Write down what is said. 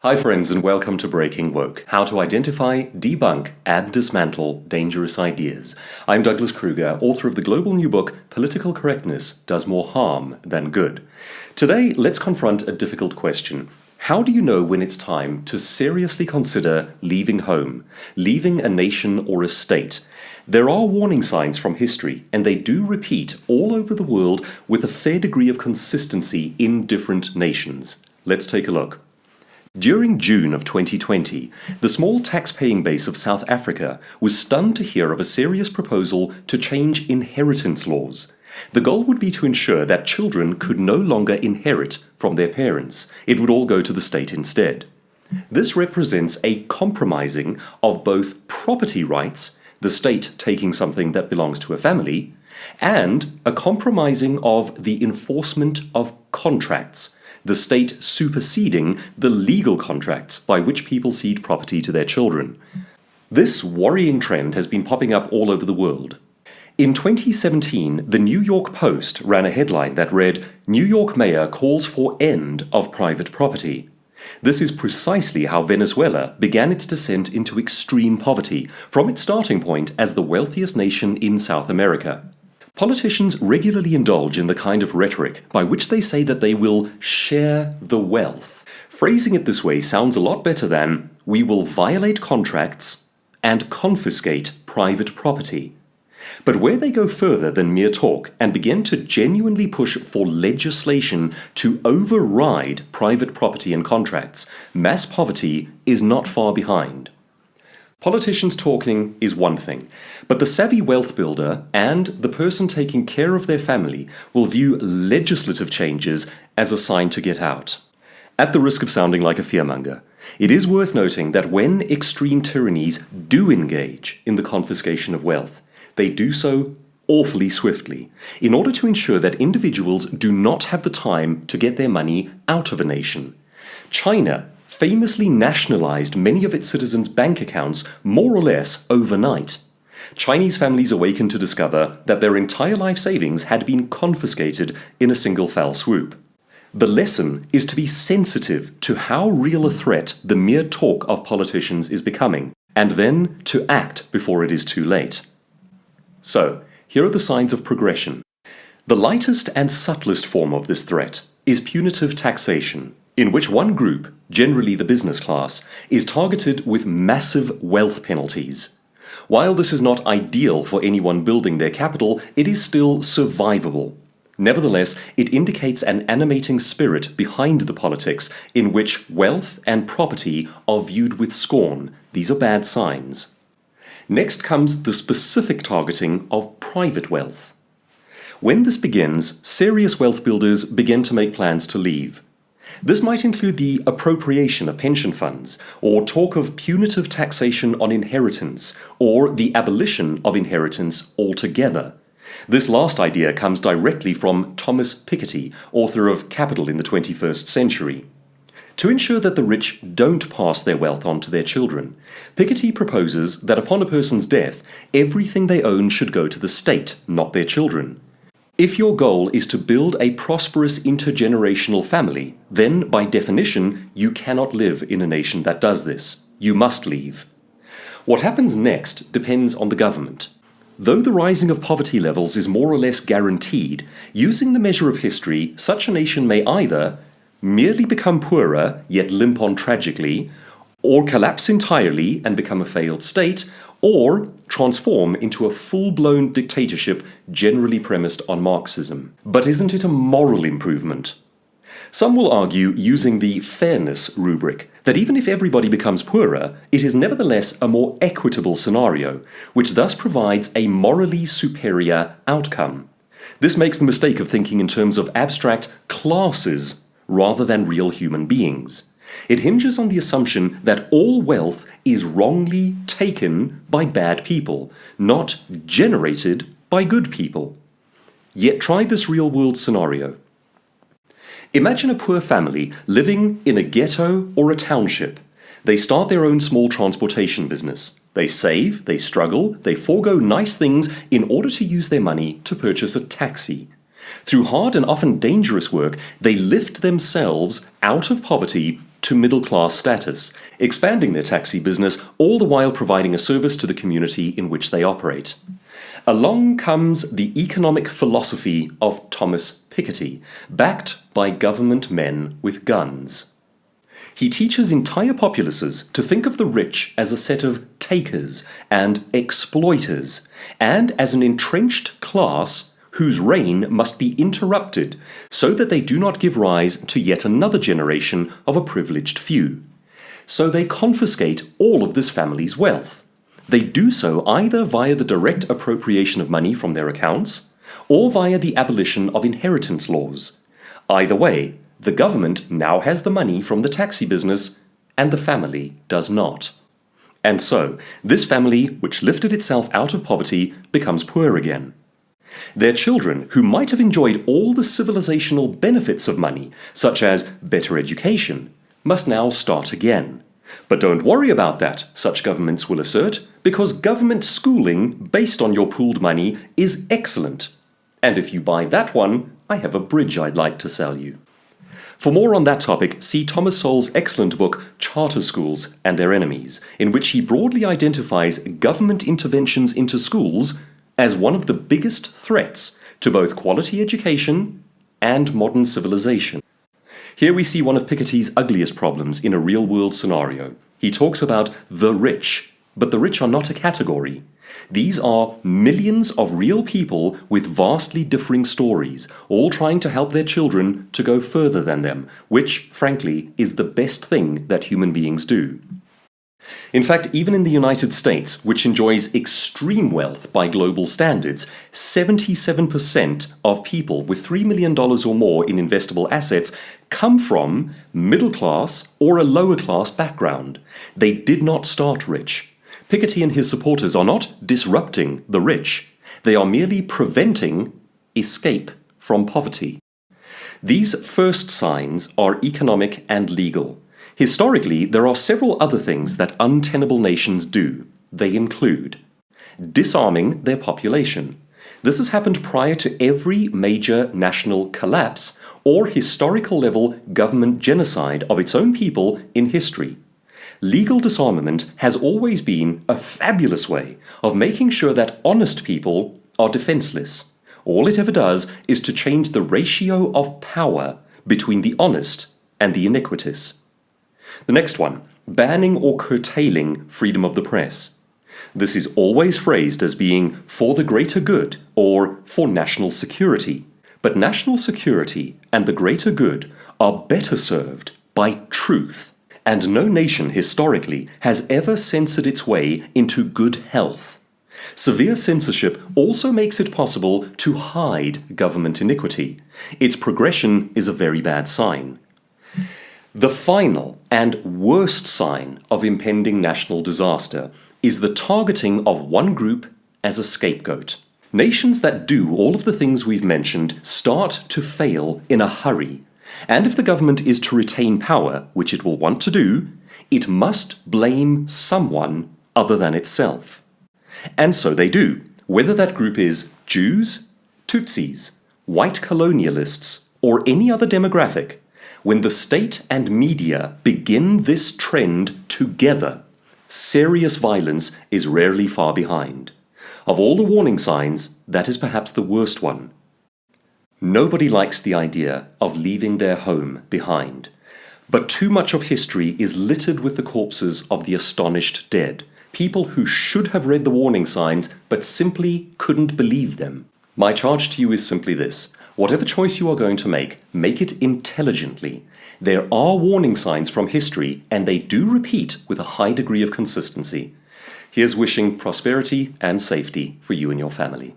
Hi friends, and welcome to Breaking Woke, how to identify, debunk, and dismantle dangerous ideas. I'm Douglas Kruger, author of the global new book, Political Correctness Does More Harm Than Good. Today, let's confront a difficult question. How do you know when it's time to seriously consider leaving home, leaving a nation or a state? There are warning signs from history, and they do repeat all over the world with a fair degree of consistency in different nations. Let's take a look. During June of 2020, the small tax-paying base of South Africa was stunned to hear of a serious proposal to change inheritance laws. The goal would be to ensure that children could no longer inherit from their parents. It would all go to the state instead. This represents a compromising of both property rights, the state taking something that belongs to a family, and a compromising of the enforcement of contracts, the state superseding the legal contracts by which people cede property to their children. This worrying trend has been popping up all over the world. In 2017, the New York Post ran a headline that read, "New York Mayor Calls for End of Private Property." This is precisely how Venezuela began its descent into extreme poverty, from its starting point as the wealthiest nation in South America. Politicians regularly indulge in the kind of rhetoric by which they say that they will share the wealth. Phrasing it this way sounds a lot better than, "We will violate contracts and confiscate private property." But where they go further than mere talk and begin to genuinely push for legislation to override private property and contracts, mass poverty is not far behind. Politicians talking is one thing, but the savvy wealth builder and the person taking care of their family will view legislative changes as a sign to get out. At the risk of sounding like a fearmonger, it is worth noting that when extreme tyrannies do engage in the confiscation of wealth, they do so awfully swiftly, in order to ensure that individuals do not have the time to get their money out of a nation. China famously nationalized many of its citizens' bank accounts more or less overnight. Chinese families awakened to discover that their entire life savings had been confiscated in a single fell swoop. The lesson is to be sensitive to how real a threat the mere talk of politicians is becoming, and then to act before it is too late. So, here are the signs of progression. The lightest and subtlest form of this threat is punitive taxation, in which one group, generally the business class, is targeted with massive wealth penalties. While this is not ideal for anyone building their capital, it is still survivable. Nevertheless, it indicates an animating spirit behind the politics in which wealth and property are viewed with scorn. These are bad signs. Next comes the specific targeting of private wealth. When this begins, serious wealth builders begin to make plans to leave. This might include the appropriation of pension funds, or talk of punitive taxation on inheritance, or the abolition of inheritance altogether. This last idea comes directly from Thomas Piketty, author of Capital in the 21st Century. To ensure that the rich don't pass their wealth on to their children, Piketty proposes that upon a person's death, everything they own should go to the state, not their children. If your goal is to build a prosperous intergenerational family, then by definition, you cannot live in a nation that does this. You must leave. What happens next depends on the government. Though the rising of poverty levels is more or less guaranteed, using the measure of history, such a nation may either merely become poorer, yet limp on tragically, or collapse entirely and become a failed state, or transform into a full-blown dictatorship generally premised on Marxism. But isn't it a moral improvement? Some will argue, using the fairness rubric, that even if everybody becomes poorer, it is nevertheless a more equitable scenario, which thus provides a morally superior outcome. This makes the mistake of thinking in terms of abstract classes rather than real human beings. It hinges on the assumption that all wealth is wrongly taken by bad people, not generated by good people. Yet try this real-world scenario. Imagine a poor family living in a ghetto or a township. They start their own small transportation business. They save, they struggle, they forego nice things in order to use their money to purchase a taxi. Through hard and often dangerous work, they lift themselves out of poverty to middle-class status, expanding their taxi business, all the while providing a service to the community in which they operate. Along comes the economic philosophy of Thomas Piketty, backed by government men with guns. He teaches entire populaces to think of the rich as a set of takers and exploiters, and as an entrenched class whose reign must be interrupted so that they do not give rise to yet another generation of a privileged few. So they confiscate all of this family's wealth. They do so either via the direct appropriation of money from their accounts, or via the abolition of inheritance laws. Either way, the government now has the money from the taxi business, and the family does not. And so, this family, which lifted itself out of poverty, becomes poor again. Their children, who might have enjoyed all the civilizational benefits of money, such as better education, must now start again. But don't worry about that, such governments will assert, because government schooling based on your pooled money is excellent. And if you buy that one, I have a bridge I'd like to sell you. For more on that topic, see Thomas Sowell's excellent book, Charter Schools and Their Enemies, in which he broadly identifies government interventions into schools as one of the biggest threats to both quality education and modern civilization. Here we see one of Piketty's ugliest problems in a real-world scenario. He talks about the rich, but the rich are not a category. These are millions of real people with vastly differing stories, all trying to help their children to go further than them, which, frankly, is the best thing that human beings do. In fact, even in the United States, which enjoys extreme wealth by global standards, 77% of people with $3 million or more in investable assets come from middle class or a lower class background. They did not start rich. Piketty and his supporters are not disrupting the rich. They are merely preventing escape from poverty. These first signs are economic and legal. Historically, there are several other things that untenable nations do. They include disarming their population. This has happened prior to every major national collapse or historical level government genocide of its own people in history. Legal disarmament has always been a fabulous way of making sure that honest people are defenseless. All it ever does is to change the ratio of power between the honest and the iniquitous. The next one, banning or curtailing freedom of the press. This is always phrased as being for the greater good or for national security. But national security and the greater good are better served by truth. And no nation historically has ever censored its way into good health. Severe censorship also makes it possible to hide government iniquity. Its progression is a very bad sign. The final and worst sign of impending national disaster is the targeting of one group as a scapegoat. Nations that do all of the things we've mentioned start to fail in a hurry. And if the government is to retain power, which it will want to do, it must blame someone other than itself. And so they do, whether that group is Jews, Tutsis, white colonialists, or any other demographic. When the state and media begin this trend together, serious violence is rarely far behind. Of all the warning signs, that is perhaps the worst one. Nobody likes the idea of leaving their home behind. But too much of history is littered with the corpses of the astonished dead, people who should have read the warning signs but simply couldn't believe them. My charge to you is simply this. Whatever choice you are going to make it intelligently. There are warning signs from history, and they do repeat with a high degree of consistency. Here's wishing prosperity and safety for you and your family.